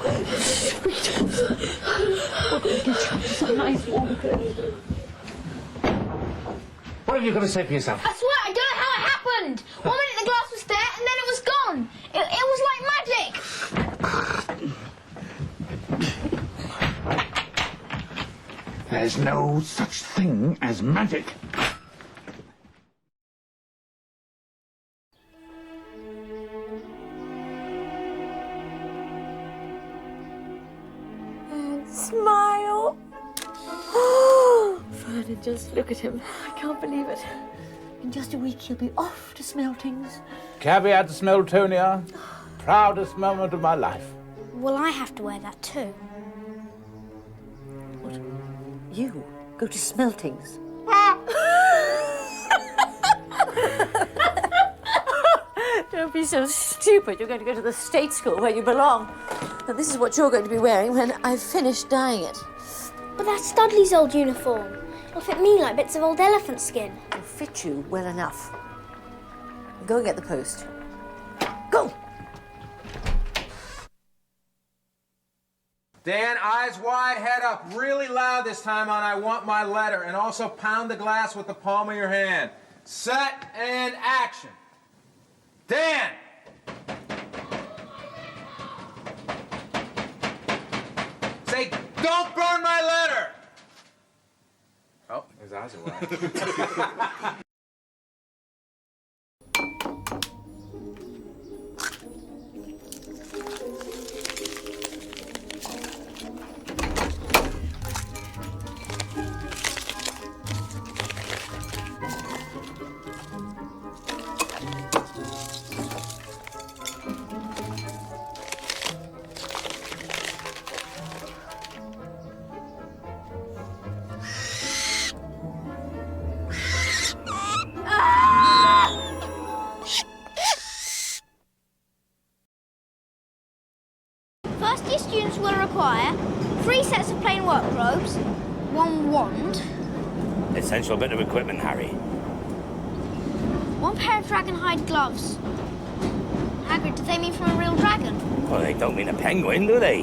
We're going to get you some nice warm clothes. What have you got to say for yourself? I swear, I don't know how it happened. 1 minute the glass was there, and then it was gone. It was like magic. There's no such thing as magic. Smile. Vernon, just look at him. I can't believe it. In just a week, he'll be off to Smeltings. Caveat to Smeltonia. Proudest moment of my life. Well, I have to wear that too. What? You go to Smeltings? Don't be so stupid. You're going to go to the state school where you belong. Now, this is what you're going to be wearing when I've finished dyeing it. But that's Dudley's old uniform. It'll fit me like bits of old elephant skin. It'll fit you well enough. Go and get the post. Go! Dan, eyes wide, head up, really loud this time on I want my letter, and also pound the glass with the palm of your hand. Set and action. Dan! Say, don't burn my letter! Oh, his eyes are wide. First year students will require 3 sets of plain work robes, 1 wand, Essential bit of equipment, Harry. 1 pair of dragon hide gloves. Hagrid, do they mean from a real dragon? Well, they don't mean a penguin, do they?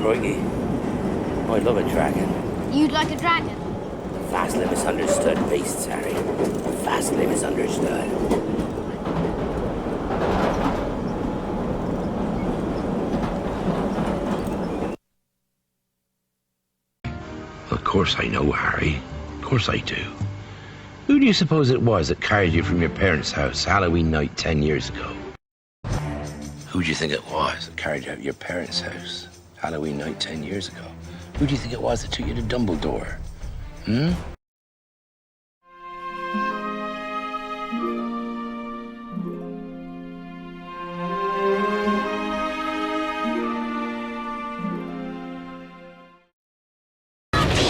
Crikey. I love a dragon. You'd like a dragon? Vastly misunderstood beasts, Harry. Vastly misunderstood. Of course I know, Harry. Of course I do. Who do you suppose it was that carried you from your parents' house Halloween night 10 years ago? Who do you think it was that carried you out of your parents' house Halloween night 10 years ago? Who do you think it was that took you to Dumbledore? Hmm?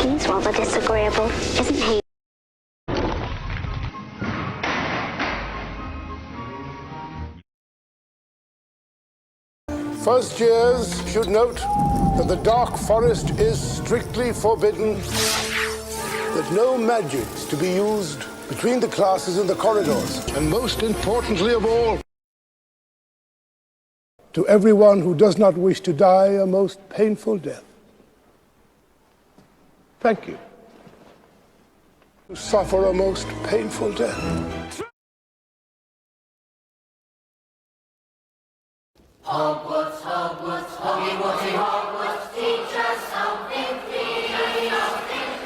He's rather disagreeable, isn't he? First years should note that the dark forest is strictly forbidden, that no magic's to be used between the classes in the corridors, and most importantly of all, to everyone who does not wish to die a most painful death. Thank you. To suffer a most painful death. Hogwarts, Hogwarts, Hoggy Woggy Hogwarts, teach us something free.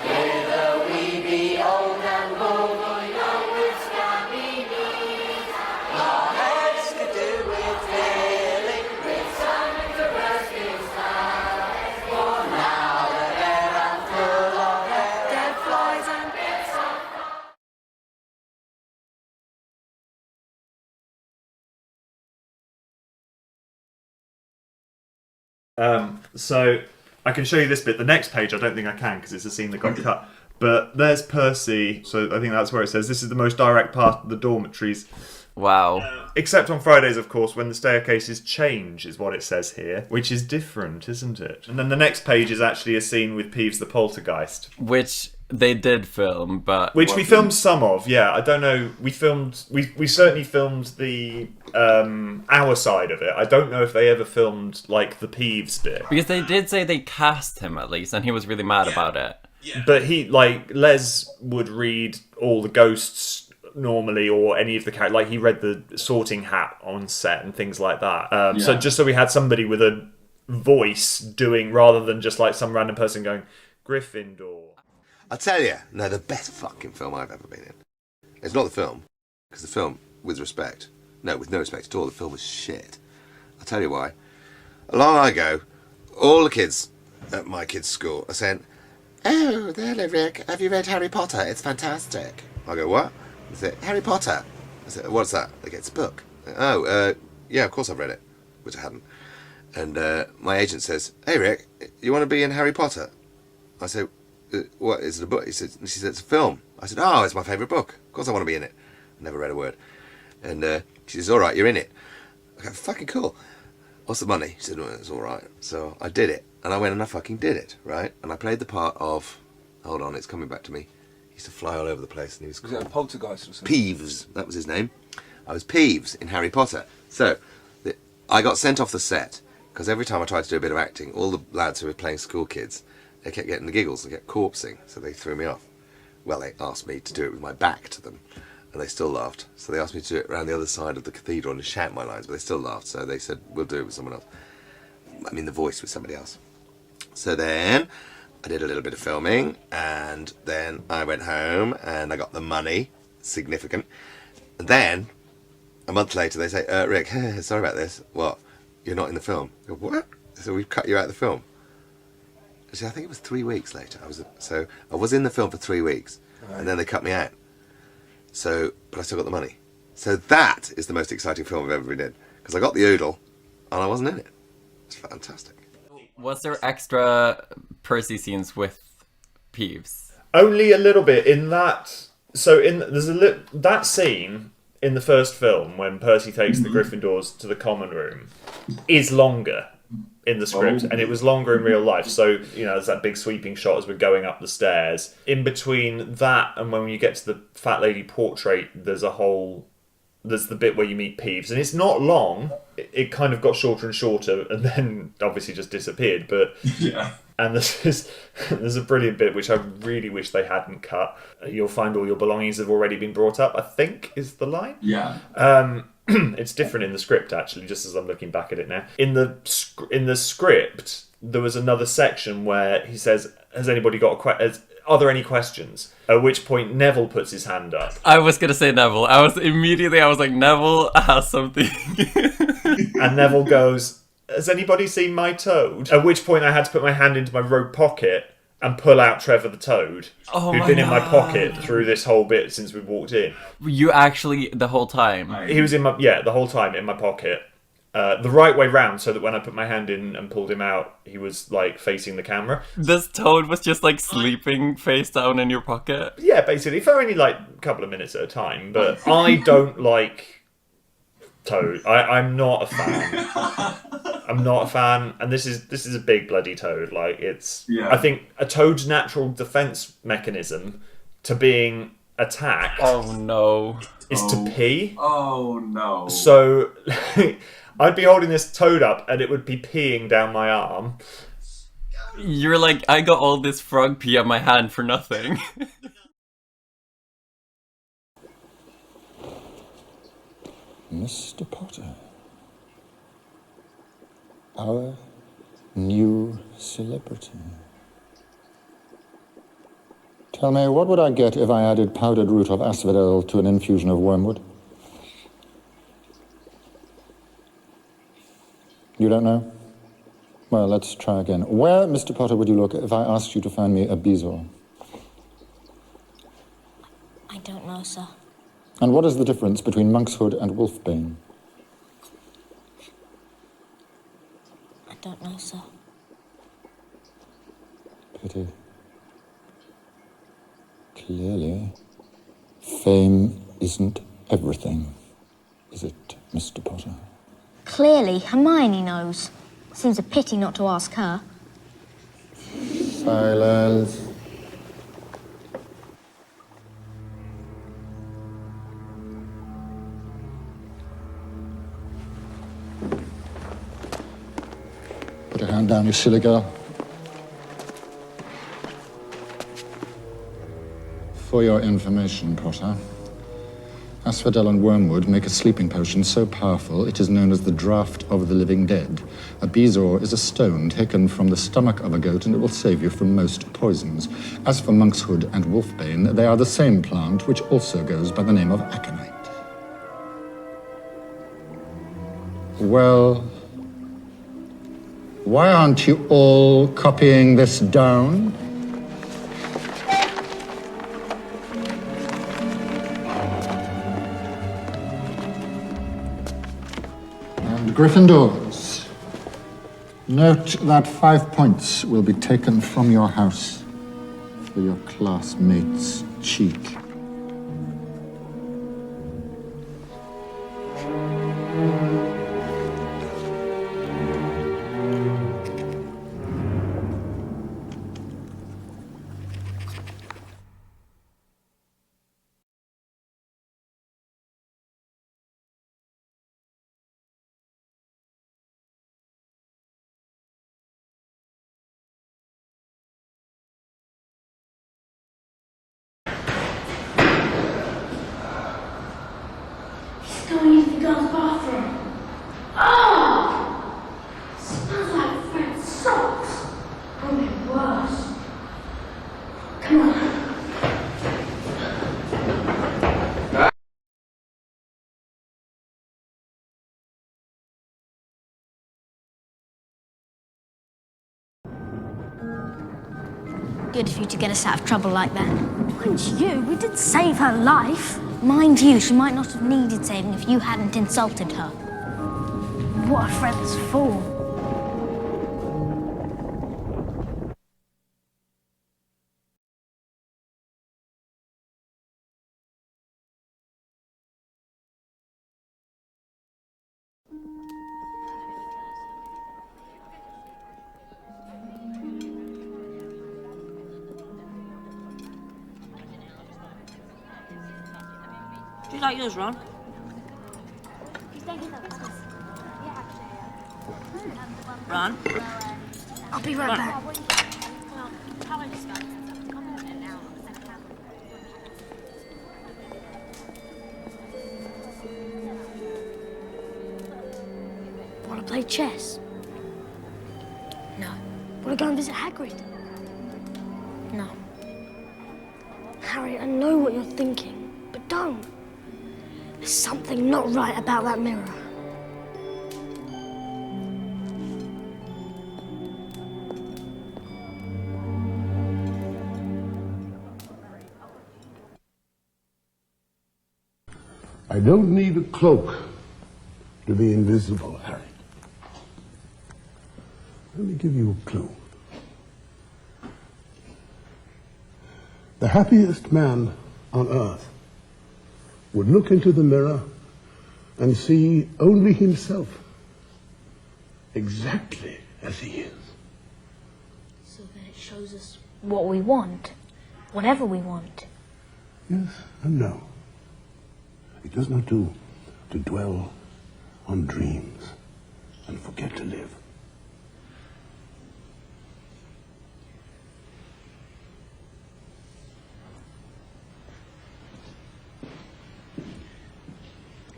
Whether we be old and bold or young with scabby knees, our heads could do with filling with something to rescue us. For now the air are full of dead flies and bits of So I can show you this bit. The next page I don't think I can because it's a scene that got cut. But there's Percy. So I think that's where it says this is the most direct path to the dormitories. Wow. Except on Fridays, of course, when the staircases change, is what it says here. Which is different, isn't it? And then the next page is actually a scene with Peeves the poltergeist. Which they did film, but which we filmed some of. Yeah, I don't know. We certainly filmed the our side of it. I don't know if they ever filmed like the Peeves bit, because they did say they cast him at least, and he was really mad about it. Yeah. But he, like, Les would read all the ghosts normally, or any of the characters. Like, he read the Sorting Hat on set and things like that. So just so we had somebody with a voice doing, rather than just like some random person going, Gryffindor. I tell you, no, the best fucking film I've ever been in. It's not the film, because the film, with no respect at all, the film was shit. I'll tell you why. A long ago, all the kids at my kids' school are saying, "Oh, there, Rick, have you read Harry Potter? It's fantastic." I go, "What?" They say, "Harry Potter." I say, "What's that?" They go, "It's a book." "Oh, yeah, of course I've read it," which I hadn't. And my agent says, "Hey, Rick, you want to be in Harry Potter?" I say, "What, is it a book?" She said, "It's a film." I said, "Oh, it's my favourite book. Of course I want to be in it." I never read a word. And she says, "All right, you're in it." I go, "Fucking cool. What's the money?" She said, "Well, it's all right." So I did it. And I went and I fucking did it, right? And I played the part of... Hold on, it's coming back to me. He used to fly all over the place. And he was it a poltergeist or something? Peeves, that was his name. I was Peeves in Harry Potter. So, I got sent off the set, because every time I tried to do a bit of acting, all the lads who were playing school kids, they kept getting the giggles and kept corpsing, so they threw me off. Well, they asked me to do it with my back to them, and they still laughed. So they asked me to do it around the other side of the cathedral and shout my lines, but they still laughed, so they said, "We'll do it with someone else." I mean, the voice with somebody else. So then I did a little bit of filming, and then I went home and I got the money, significant. And then a month later they say, "Rick, sorry about this." "What? You're not in the film." I go, "What?" So we've cut you out of the film. See, I think it was 3 weeks later. I was in the film for 3 weeks, right. And then they cut me out. So, but I still got the money. So that is the most exciting film I've ever been in, because I got the oodle, and I wasn't in it. It's fantastic. Was there extra Percy scenes with Peeves? Only a little bit in that. So that scene in the first film when Percy takes the Gryffindors to the common room is longer in the script, and it was longer in real life. So, you know, there's that big sweeping shot as we're going up the stairs. In between that and when you get to the fat lady portrait, there's the bit where you meet Peeves, and it's not long. It kind of got shorter and shorter, and then obviously just disappeared. But yeah. And there's a brilliant bit which I really wish they hadn't cut. "You'll find all your belongings have already been brought up," I think is the line. Yeah. It's different in the script, actually, just as I'm looking back at it now. In the script, there was another section where he says, "Has anybody got a question? Are there any questions?" At which point Neville puts his hand up. I was going to say Neville. I was like, Neville has something. And Neville goes, "Has anybody seen my toad?" At which point I had to put my hand into my robe pocket and pull out Trevor the Toad, who'd been in my pocket through this whole bit since we walked in. You actually, the whole time? He was the whole time in my pocket. The right way round, so that when I put my hand in and pulled him out, he was, like, facing the camera. This Toad was just, like, sleeping face down in your pocket? Yeah, basically, for only, like, a couple of minutes at a time, but I don't like Toad. I'm not a fan. I'm not a fan, and this is a big bloody toad. Like, it's... Yeah. I think a toad's natural defense mechanism to being attacked... Oh, no. ...is to pee. Oh, no. So... I'd be holding this toad up and it would be peeing down my arm. You're like, I got all this frog pee on my hand for nothing. Mr. Potter. Our new celebrity. Tell me, what would I get if I added powdered root of asphodel to an infusion of wormwood? You don't know? Well, let's try again. Where, Mr. Potter, would you look if I asked you to find me a bezoar? I don't know, sir. And what is the difference between monkshood and wolfbane? I don't know, sir. Pity. Clearly, fame isn't everything, is it, Mr. Potter? Clearly, Hermione knows. Seems a pity not to ask her. Silence. Put your hand down, you silly girl. For your information, Potter, asphodel and wormwood make a sleeping potion so powerful it is known as the draught of the living dead. A bezoar is a stone taken from the stomach of a goat, and it will save you from most poisons. As for monkshood and wolfbane, they are the same plant, which also goes by the name of aconite. Well, why aren't you all copying this down? And Gryffindors, note that 5 points will be taken from your house for your classmates' cheek. Going into the girls' bathroom. Oh! Smells like Fred's socks. Could be worse. Come on. Good of you to get us out of trouble like that. Mind you, we did save her life. Mind you, she might not have needed saving if you hadn't insulted her. What a Fred's fool. Do you like yours, Ron? Ron? I'll be right back. Want to play chess? No. Want to go and visit Hagrid? No. Harry, I know what you're thinking, but don't. There's something not right about that mirror. I don't need a cloak to be invisible, Harry. Let me give you a clue. The happiest man on earth would look into the mirror and see only himself, exactly as he is. So then it shows us what we want, whatever we want. Yes and no. It does not do to dwell on dreams and forget to live.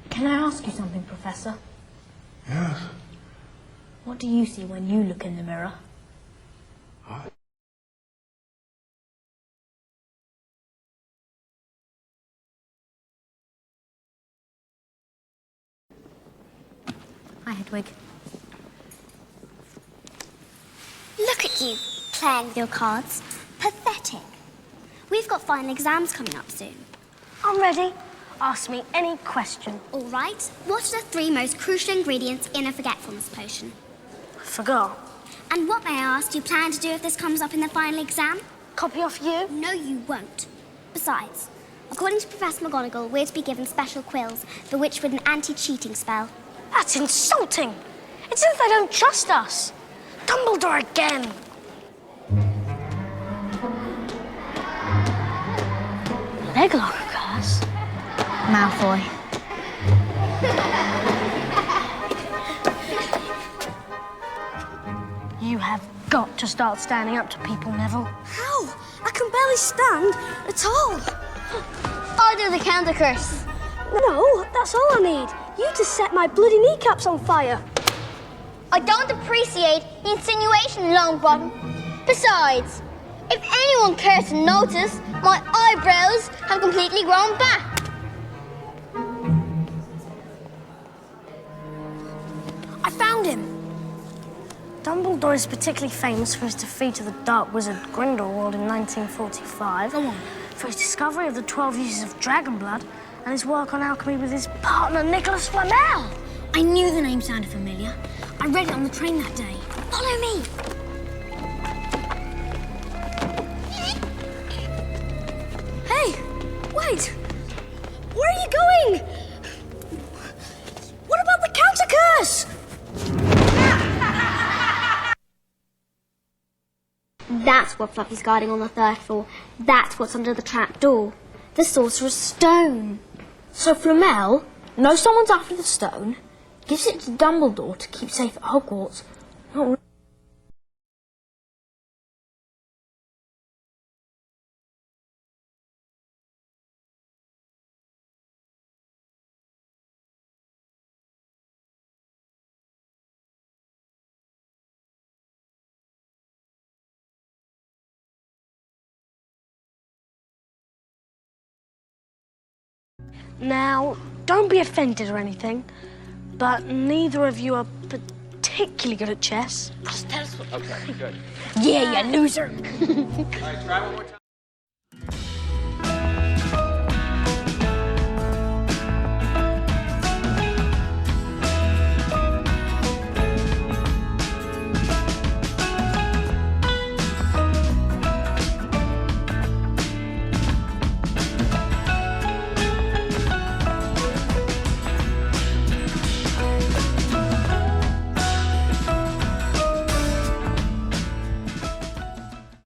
Can I ask you something, Professor? Yes. What do you see when you look in the mirror? Hi, Hedwig. Look at you, playing with your cards. Pathetic. We've got final exams coming up soon. I'm ready. Ask me any question. All right. What are the 3 most crucial ingredients in a forgetfulness potion? I forgot. And what, may I ask, do you plan to do if this comes up in the final exam? Copy off you? No, you won't. Besides, according to Professor McGonagall, we're to be given special quills, bewitched with an anti-cheating spell. That's insulting. It's as if they don't trust us. Dumbledore again. Leglock curse. Malfoy. You have got to start standing up to people, Neville. How? I can barely stand at all. I'll do the counter curse. No, that's all I need. You to set my bloody kneecaps on fire. I don't appreciate the insinuation, Longbottom. Besides, if anyone cares to notice, my eyebrows have completely grown back. I found him. Dumbledore is particularly famous for his defeat of the Dark Wizard Grindelwald in 1945. Go on. For his discovery of the 12 uses of dragon blood and his work on alchemy with his partner Nicholas Flamel. I knew the name sounded familiar. I read it on the train that day. Follow me. Hey, wait. Where are you going? What about the counter curse? That's what Fluffy's guarding on the 3rd floor. That's what's under the trap door. The Sorcerer's Stone. So Flamel knows someone's after the stone, gives it to Dumbledore to keep safe at Hogwarts. Not Now, don't be offended or anything, but neither of you are particularly good at chess. Okay, good. Yeah, you loser. All right, try one more time.